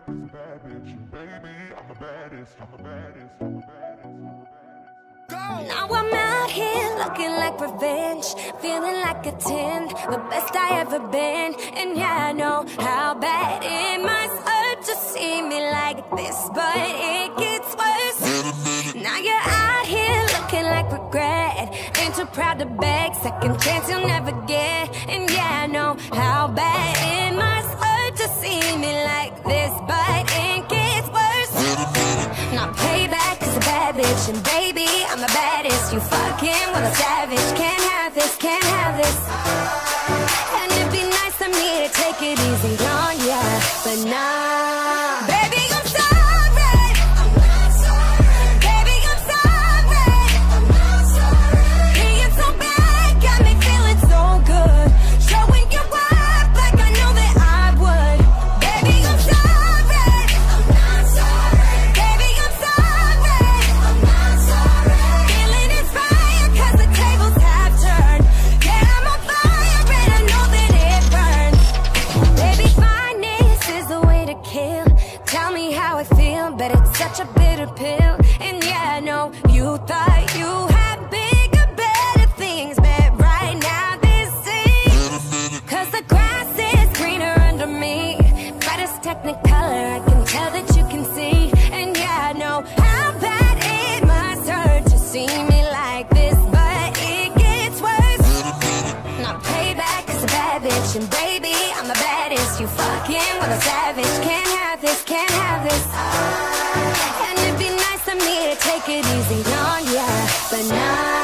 Now I'm out here looking like revenge, feeling like a 10, the best I ever been. And yeah, I know how bad it must hurt to see me like this, but it gets worse. Now you're out here looking like regret, ain't too proud to beg, second chance you'll never get. And yeah, I know how bad it must hurt to see me like this, but it gets worse. Now payback is a bad bitch, and baby, I'm the baddest. You fucking with a savage, can't have this, can't have this. And it'd be nice of me to take it easy on ya, but nah. Baby, I'm sorry, I'm not sorry. Baby, I'm sorry, I'm not sorry. Being so bad got me feeling so good, showing you up like I know that I would. Baby, I'm sorry, I'm not sorry. Baby, I'm sorry, I'm not sorry. Feeling inspired 'cause the tables have turned. Yeah, I'm on fire and I know that it burns. Baby, fineness is the way to kill. Tell me how I feel, but it's such a bitter pill. And yeah, I know you thought you had bigger, better things, but right now this is 'cause the grass is greener under me. Brightest technicolor, I can tell that you can see. And yeah, I know how bad it must hurt to see me like this, but it gets worse. Now payback is a bad bitch, and baby, I'm the baddest. You fucking with a savage, can't have this, can't have this. And it'd be nice of me to take it easy on ya, but nah.